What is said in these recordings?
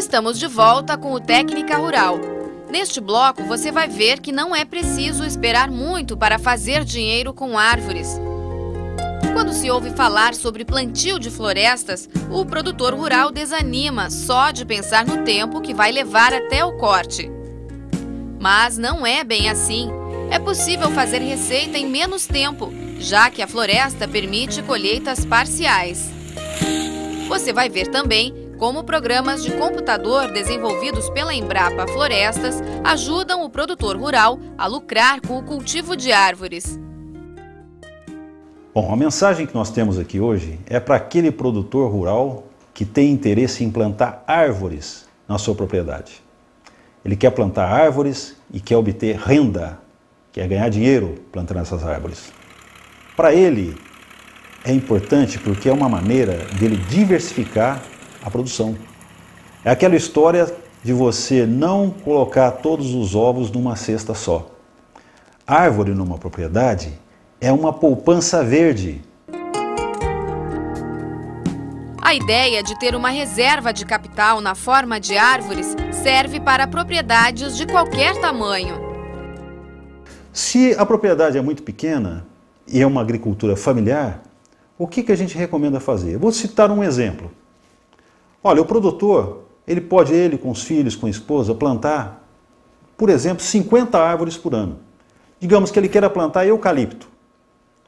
Estamos de volta com o Técnica Rural. Neste bloco, você vai ver que não é preciso esperar muito para fazer dinheiro com árvores. Quando se ouve falar sobre plantio de florestas, o produtor rural desanima só de pensar no tempo que vai levar até o corte. Mas não é bem assim. É possível fazer receita em menos tempo, já que a floresta permite colheitas parciais. Você vai ver também como programas de computador desenvolvidos pela Embrapa Florestas ajudam o produtor rural a lucrar com o cultivo de árvores. Bom, a mensagem que nós temos aqui hoje é para aquele produtor rural que tem interesse em plantar árvores na sua propriedade. Ele quer plantar árvores e quer obter renda, quer ganhar dinheiro plantando essas árvores. Para ele é importante porque é uma maneira dele diversificar a produção. É aquela história de você não colocar todos os ovos numa cesta só. Árvore numa propriedade é uma poupança verde. A ideia de ter uma reserva de capital na forma de árvores serve para propriedades de qualquer tamanho. Se a propriedade é muito pequena e é uma agricultura familiar, o que a gente recomenda fazer? Eu vou citar um exemplo. Olha, o produtor, ele com os filhos, com a esposa, plantar, por exemplo, 50 árvores por ano. Digamos que ele queira plantar eucalipto.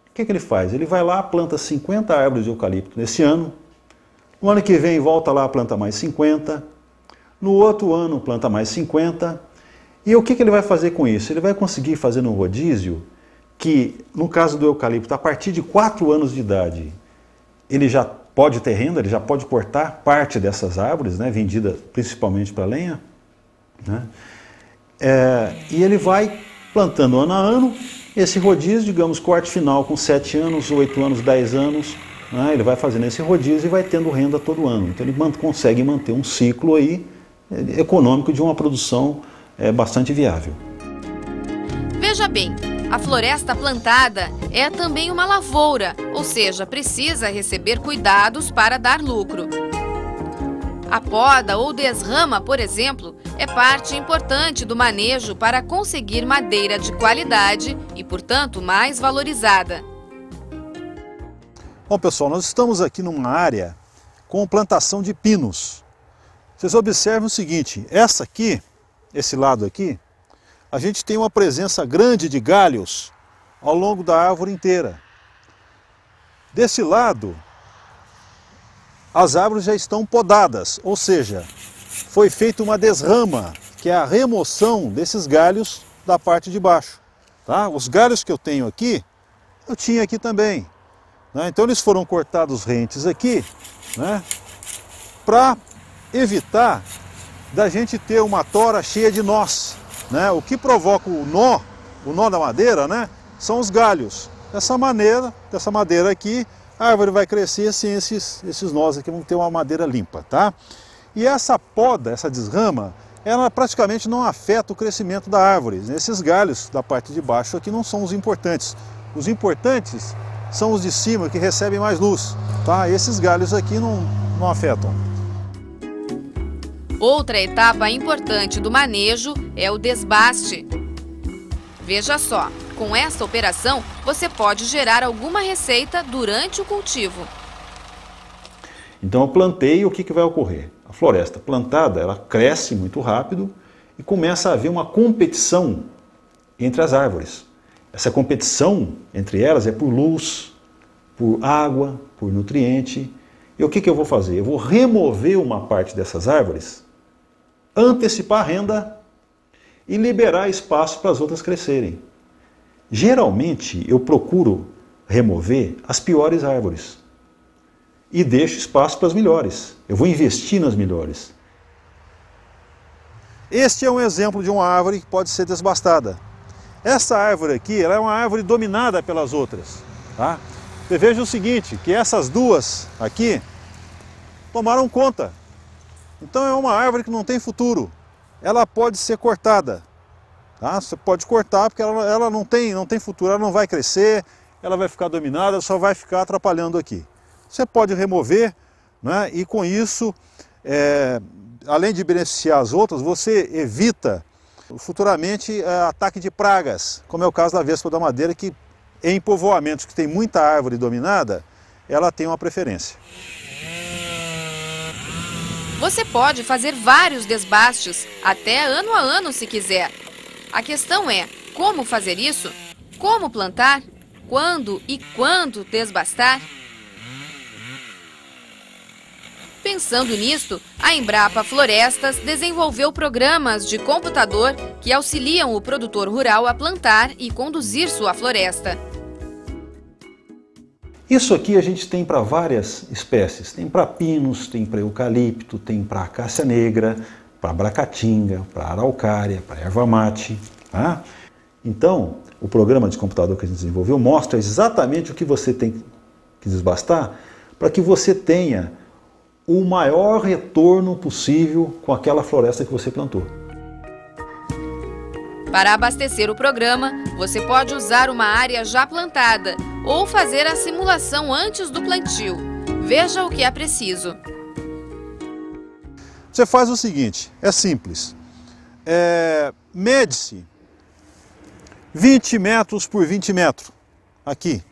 O que ele faz? Ele vai lá, planta 50 árvores de eucalipto nesse ano. No ano que vem, volta lá, planta mais 50. No outro ano, planta mais 50. E o que ele vai fazer com isso? Ele vai conseguir fazer um rodízio que, no caso do eucalipto, a partir de 4 anos de idade, ele já pode ter renda, ele já pode cortar parte dessas árvores, né, vendida principalmente para lenha, né? E ele vai plantando ano a ano, esse rodízio, digamos, corte final com 7 anos, 8 anos, 10 anos, né, ele vai fazendo esse rodízio e vai tendo renda todo ano. Então ele consegue manter um ciclo aí econômico de uma produção bastante viável. Veja bem, a floresta plantada é também uma lavoura, ou seja, precisa receber cuidados para dar lucro. A poda ou desrama, por exemplo, é parte importante do manejo para conseguir madeira de qualidade e, portanto, mais valorizada. Bom, pessoal, nós estamos aqui numa área com plantação de pinos. Vocês observem o seguinte, esse lado aqui, a gente tem uma presença grande de galhos ao longo da árvore inteira. Desse lado, as árvores já estão podadas, ou seja, foi feita uma desrama, que é a remoção desses galhos da parte de baixo. Tá? Os galhos que eu tenho aqui, eu tinha aqui também. Né? Então eles foram cortados rentes aqui, né? Para evitar da gente ter uma tora cheia de nós. Né? O que provoca o nó da madeira, né? São os galhos. Dessa madeira aqui, a árvore vai crescer sem esses nós aqui, vão ter uma madeira limpa, tá? E essa poda, essa desrama, ela praticamente não afeta o crescimento da árvore. Esses galhos da parte de baixo aqui não são os importantes. Os importantes são os de cima, que recebem mais luz, tá? Esses galhos aqui não afetam. Outra etapa importante do manejo é o desbaste. Veja só, com esta operação você pode gerar alguma receita durante o cultivo. Então eu plantei, o que vai ocorrer? A floresta plantada, ela cresce muito rápido e começa a haver uma competição entre as árvores. Essa competição entre elas é por luz, por água, por nutriente. E o que eu vou fazer? Eu vou remover uma parte dessas árvores, antecipar a renda e liberar espaço para as outras crescerem. Geralmente eu procuro remover as piores árvores e deixo espaço para as melhores. Eu vou investir nas melhores. Este é um exemplo de uma árvore que pode ser desbastada. Essa árvore aqui, ela é uma árvore dominada pelas outras. Tá? Você veja o seguinte, que essas duas aqui tomaram conta. Então é uma árvore que não tem futuro. Ela pode ser cortada. Tá? Você pode cortar porque ela não tem futuro, ela não vai crescer, ela vai ficar dominada, só vai ficar atrapalhando aqui. Você pode remover, né, e com isso além de beneficiar as outras, você evita futuramente ataque de pragas, como é o caso da vespa da madeira, que em povoamentos que tem muita árvore dominada, ela tem uma preferência. Você pode fazer vários desbastes, até ano a ano se quiser. A questão é como fazer isso, como plantar, quando e quando desbastar. Pensando nisto, a Embrapa Florestas desenvolveu programas de computador que auxiliam o produtor rural a plantar e conduzir sua floresta. Isso aqui a gente tem para várias espécies. Tem para pinos, tem para eucalipto, tem para acácia negra, para bracatinga, para araucária, para erva mate. Tá? Então, o programa de computador que a gente desenvolveu mostra exatamente o que você tem que desbastar para que você tenha o maior retorno possível com aquela floresta que você plantou. Para abastecer o programa, você pode usar uma área já plantada ou fazer a simulação antes do plantio. Veja o que é preciso. Você faz o seguinte, é simples. Mede-se 20 metros por 20 metros, aqui.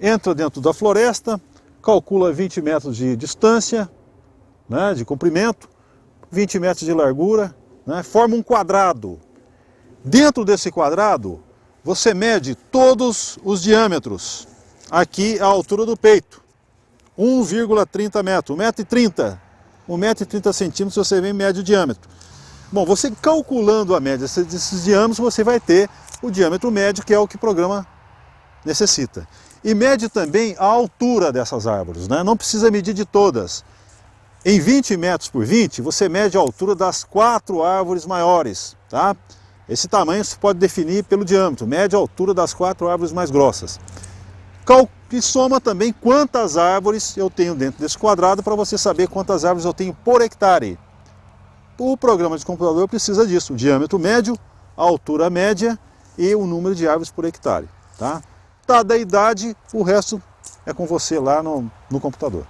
Entra dentro da floresta, calcula 20 metros de distância, né, de comprimento, 20 metros de largura, né, forma um quadrado. Dentro desse quadrado, você mede todos os diâmetros, aqui a altura do peito, 1,30 metros, 1,30 m, 1,30 centímetros você vem mede o diâmetro. Bom, você calculando a média desses diâmetros, você vai ter o diâmetro médio, que é o que o programa necessita. E mede também a altura dessas árvores, né? Não precisa medir de todas. Em 20 metros por 20, você mede a altura das 4 árvores maiores, tá? Esse tamanho você pode definir pelo diâmetro, mede a altura das 4 árvores mais grossas. E soma também quantas árvores eu tenho dentro desse quadrado para você saber quantas árvores eu tenho por hectare. O programa de computador precisa disso, o diâmetro médio, a altura média e o número de árvores por hectare, tá? Dada a idade, o resto é com você lá no computador.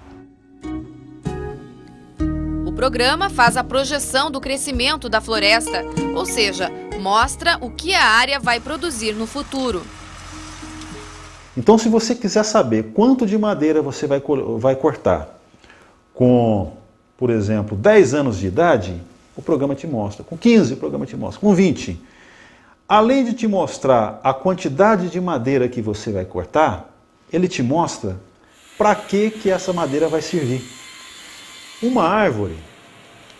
O programa faz a projeção do crescimento da floresta, ou seja, mostra o que a área vai produzir no futuro. Então, se você quiser saber quanto de madeira você vai cortar com, por exemplo, 10 anos de idade, o programa te mostra. Com 15, o programa te mostra. Com 20. Além de te mostrar a quantidade de madeira que você vai cortar, ele te mostra para que essa madeira vai servir. Uma árvore,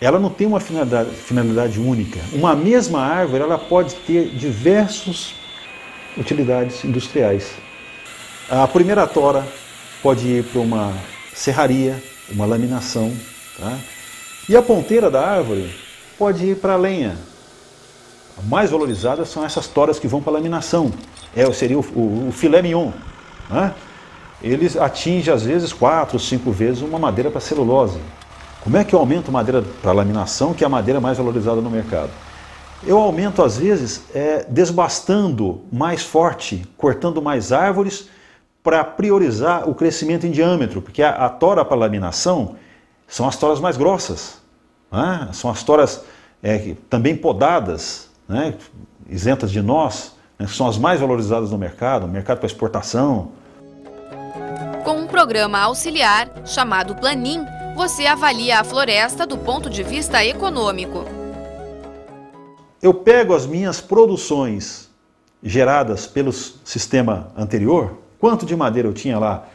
ela não tem uma finalidade única. Uma mesma árvore, ela pode ter diversas utilidades industriais. A primeira tora pode ir para uma serraria, uma laminação, tá? E a ponteira da árvore pode ir para a lenha. A mais valorizada são essas toras que vão para a laminação. Seria o filé mignon, né? Eles atingem às vezes 4 ou 5 vezes uma madeira para celulose. Como é que eu aumento madeira para laminação, que é a madeira mais valorizada no mercado? Eu aumento às vezes desbastando mais forte, cortando mais árvores para priorizar o crescimento em diâmetro, porque a tora para laminação são as toras mais grossas, né? São as toras também podadas, né? Isentas de nós, né? São as mais valorizadas no mercado para exportação. Com um programa auxiliar chamado Planin, você avalia a floresta do ponto de vista econômico. Eu pego as minhas produções geradas pelo sistema anterior, quanto de madeira eu tinha lá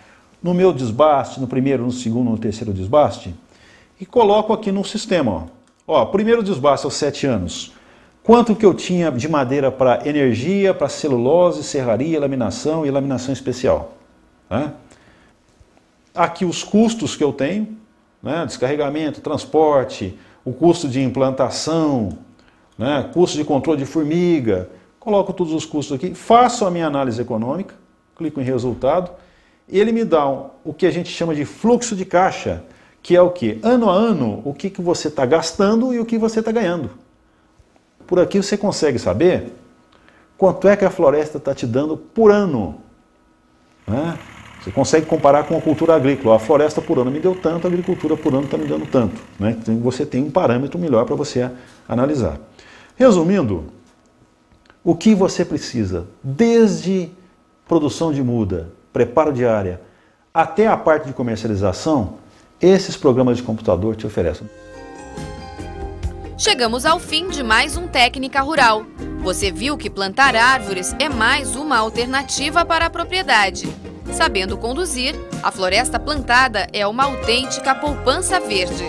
no meu desbaste, no primeiro, no segundo, no terceiro desbaste, e coloco aqui no sistema. Ó, primeiro desbaste aos 7 anos. Quanto que eu tinha de madeira para energia, para celulose, serraria, laminação e laminação especial. Né? Aqui os custos que eu tenho, né? Descarregamento, transporte, o custo de implantação, né? Custo de controle de formiga. Coloco todos os custos aqui, faço a minha análise econômica, clico em resultado, e ele me dá o que a gente chama de fluxo de caixa, que é o que? Ano a ano, o que você está gastando e o que você está ganhando. Por aqui você consegue saber quanto é que a floresta está te dando por ano. Né? Você consegue comparar com a cultura agrícola. A floresta por ano me deu tanto, a agricultura por ano está me dando tanto, né? Então você tem um parâmetro melhor para você analisar. Resumindo, o que você precisa, desde produção de muda, preparo de área, até a parte de comercialização, esses programas de computador te oferecem. Chegamos ao fim de mais um Técnica Rural. Você viu que plantar árvores é mais uma alternativa para a propriedade. Sabendo conduzir, a floresta plantada é uma autêntica poupança verde.